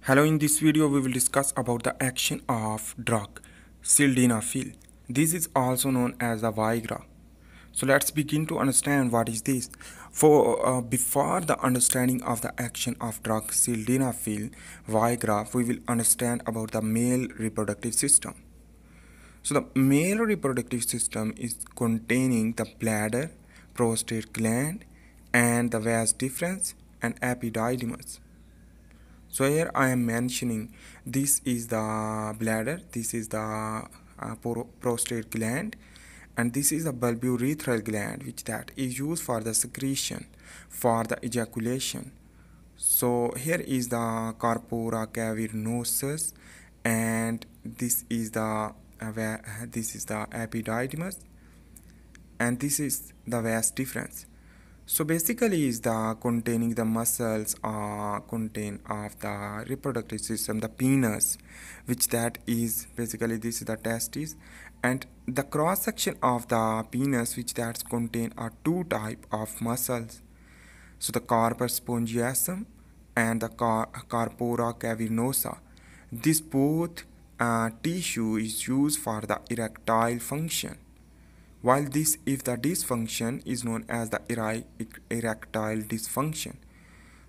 Hello, in this video we will discuss about the action of drug sildenafil. This is also known as the Viagra. So let's begin to understand what is this. Before the understanding of the action of drug sildenafil, Viagra, we will understand about the male reproductive system. So the male reproductive system is containing the bladder, prostate gland, and the vas deferens and epididymis. So here I am mentioning this is the bladder, this is the prostate gland, and this is the bulbourethral gland, which that is used for the secretion, for the ejaculation. So here is the corpora cavernosus, and this is the epididymis, and this is the vas deferens. So basically is the containing the muscles contain of the reproductive system, the penis, which that is basically this is the testis, and the cross section of the penis, which that's contain are two type of muscles. So the corpus spongiosum and the corpora cavernosa. This both tissue is used for the erectile function, while this if the dysfunction is known as the erectile dysfunction.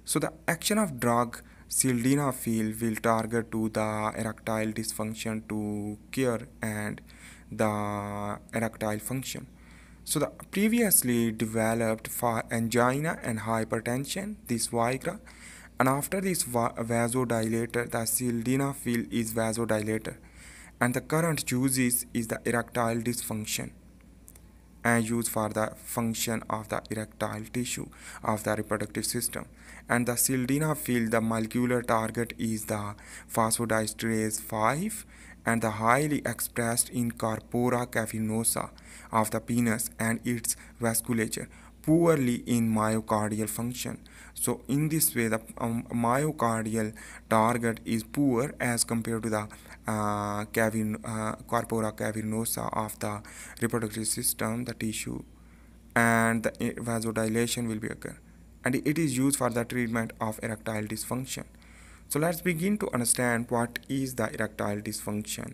So the action of drug sildenafil will target to the erectile dysfunction to cure and the erectile function. So the previously developed for angina and hypertension, this Viagra, and after this vasodilator, the sildenafil is vasodilator, and the current uses is the erectile dysfunction and used for the function of the erectile tissue of the reproductive system. And the sildenafil, the molecular target is the phosphodiesterase 5, and the highly expressed in corpora cavernosa of the penis and its vasculature, poorly in myocardial function. So in this way the myocardial target is poor as compared to the corpora cavernosa of the reproductive system, the tissue, and the vasodilation will be occur, and it is used for the treatment of erectile dysfunction. So let's begin to understand what is the erectile dysfunction.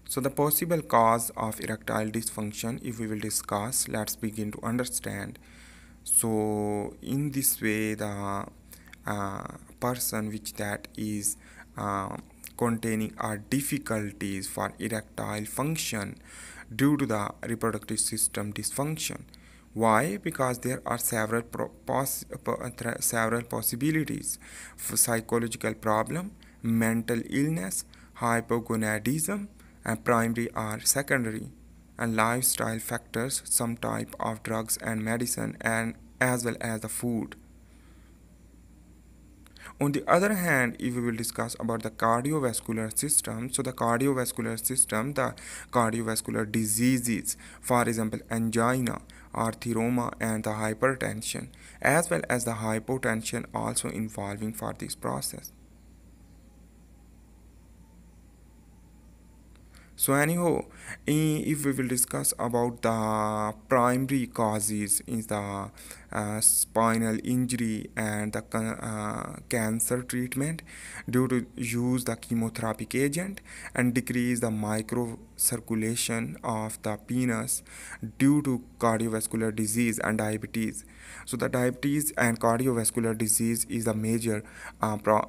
So the possible cause of erectile dysfunction, if we will discuss, let's begin to understand. So in this way the person which that is containing are difficulties for erectile function due to the reproductive system dysfunction. Why? Because there are several possibilities for psychological problem, mental illness, hypogonadism, and primary or secondary, and lifestyle factors, some type of drugs and medicine, and as well as the food. On the other hand, if we will discuss about the cardiovascular system, so the cardiovascular system, the cardiovascular diseases, for example, angina, artheroma, and the hypertension, as well as the hypotension also involving for this process. So anyhow, if we will discuss about the primary causes is the spinal injury and the cancer treatment due to use the chemotherapeutic agent, and decrease the microcirculation of the penis due to cardiovascular disease and diabetes. So the diabetes and cardiovascular disease is a major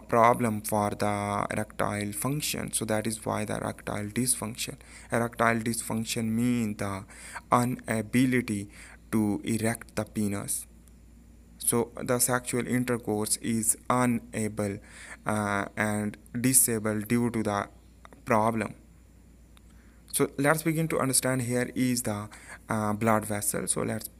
problem for the erectile function. So that is why the erectile dysfunction. Erectile dysfunction means the inability to erect the penis. So the sexual intercourse is unable and disabled due to the problem. So let's begin to understand. Here is the blood vessel. So let's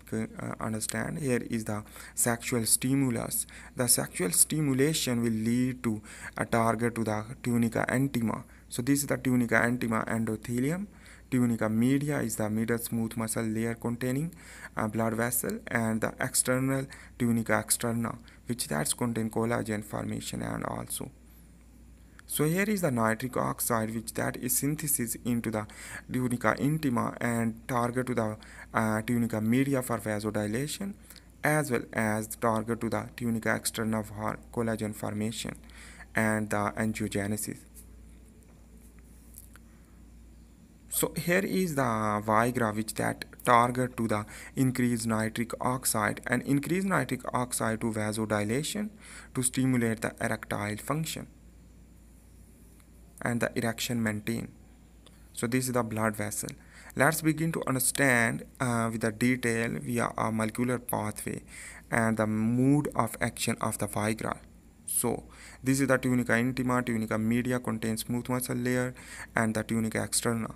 understand. Here is the sexual stimulus. The sexual stimulation will lead to a target to the tunica intima. So this is the tunica intima endothelium. Tunica media is the middle smooth muscle layer containing a blood vessel, and the external tunica externa, which that's contain collagen formation and also. So here is the nitric oxide, which that is synthesis into the tunica intima and target to the tunica media for vasodilation, as well as target to the tunica externa for collagen formation and the angiogenesis. So here is the Viagra which that target to the increased nitric oxide and increased nitric oxide to vasodilation to stimulate the erectile function and the erection maintain. So this is the blood vessel. Let's begin to understand with the detail via a molecular pathway and the mode of action of the Viagra. So this is the tunica intima, tunica media contains smooth muscle layer and the tunica externa.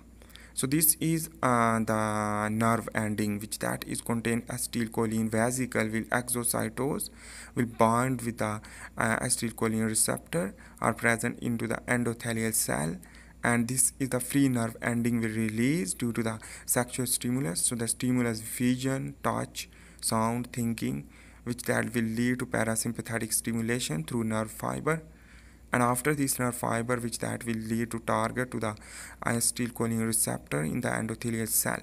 So this is the nerve ending which that is contain acetylcholine vesicle will exocytose will bind with the acetylcholine receptor are present into the endothelial cell, and this is the free nerve ending will release due to the sexual stimulus. So the stimulus vision, touch, sound, thinking, which that will lead to parasympathetic stimulation through nerve fiber, and after this nerve fiber which that will lead to target to the acetylcholine receptor in the endothelial cell.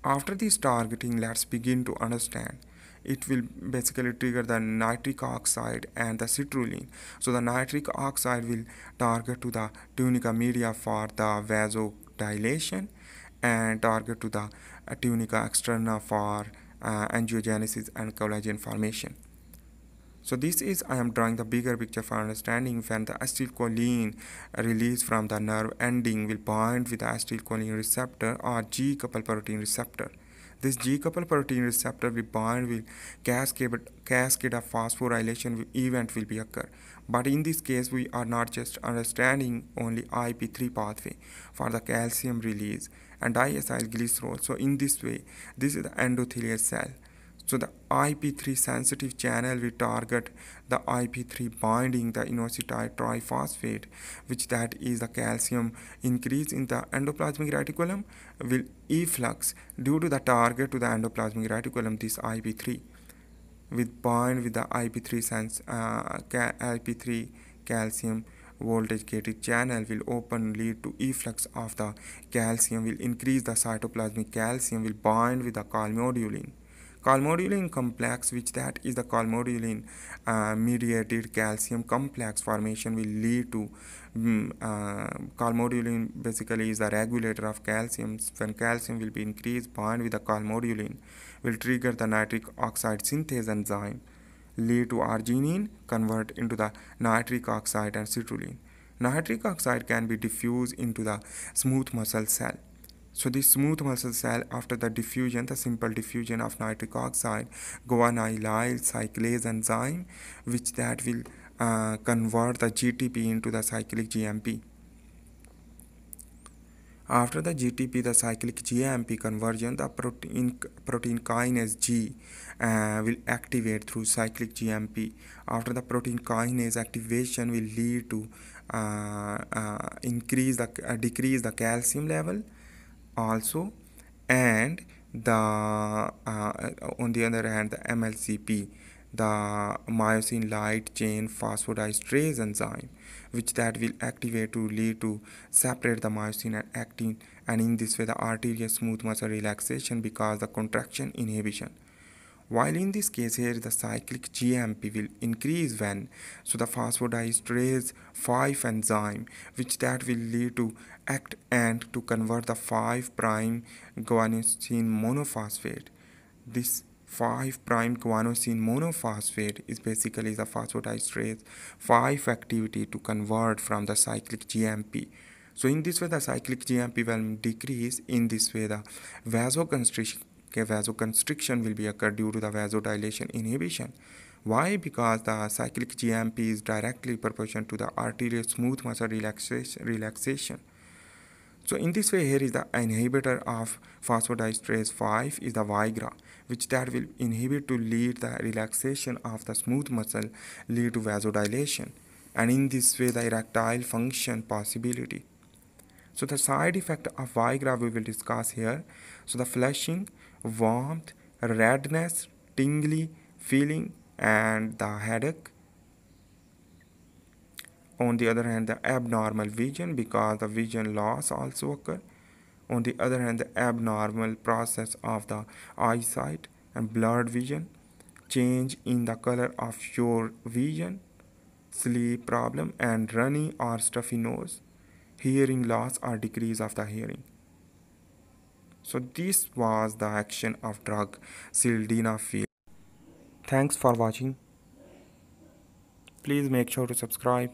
After this targeting, let's begin to understand. It will basically trigger the nitric oxide and the citrulline. So the nitric oxide will target to the tunica media for the vasodilation and target to the tunica externa for angiogenesis and collagen formation. So this is I am drawing the bigger picture for understanding when the acetylcholine release from the nerve ending will bind with the acetylcholine receptor or G-coupled protein receptor. This G-coupled protein receptor will bind with cascade of phosphorylation event will be occur. But in this case, we are not just understanding only IP3 pathway for the calcium release and diacylglycerol. So in this way, this is the endothelial cell. So the IP3 sensitive channel will target the IP3 binding the inositide triphosphate, which that is the calcium increase in the endoplasmic reticulum will efflux due to the target to the endoplasmic reticulum. This IP3 will bind with the IP3 calcium voltage gated channel will open lead to efflux of the calcium will increase the cytoplasmic calcium will bind with the calmodulin. Calmodulin complex, which that is the calmodulin mediated calcium complex formation will lead to calmodulin basically is the regulator of calcium. When calcium will be increased bind with the calmodulin will trigger the nitric oxide synthase enzyme lead to arginine convert into the nitric oxide and citrulline. Nitric oxide can be diffused into the smooth muscle cell. So this smooth muscle cell after the diffusion, the simple diffusion of nitric oxide, guanylyl cyclase enzyme, which that will convert the GTP into the cyclic GMP. After the GTP, the cyclic GMP conversion, the protein kinase G will activate through cyclic GMP. After the protein kinase activation will lead to decrease the calcium level also, and the on the other hand the MLCP, the myosin light chain phosphodiesterase enzyme, which that will activate to lead to separate the myosin and actin, and in this way the arterial smooth muscle relaxation because the contraction inhibition. While in this case here the cyclic GMP will increase when so the phosphodiesterase 5 enzyme which that will lead to act and to convert the 5' guanosine monophosphate. This 5' guanosine monophosphate is basically the phosphodiesterase 5 activity to convert from the cyclic GMP. So in this way the cyclic GMP will decrease. In this way the vasoconstriction will be occur due to the vasodilation inhibition. Why? Because the cyclic GMP is directly proportional to the arterial smooth muscle relaxation. So in this way here is the inhibitor of phosphodiesterase 5 is the Viagra, which that will inhibit to lead the relaxation of the smooth muscle lead to vasodilation, and in this way the erectile function possibility. So the side effect of Viagra we will discuss here. So the flushing, warmth, redness, tingly feeling, and the headache. On the other hand, the abnormal vision because the vision loss also occur. On the other hand, the abnormal process of the eyesight and blurred vision, change in the color of your vision, sleep problem, and runny or stuffy nose, hearing loss or decrease of the hearing. So this was the action of drug sildenafil. Thanks for watching. Please make sure to subscribe.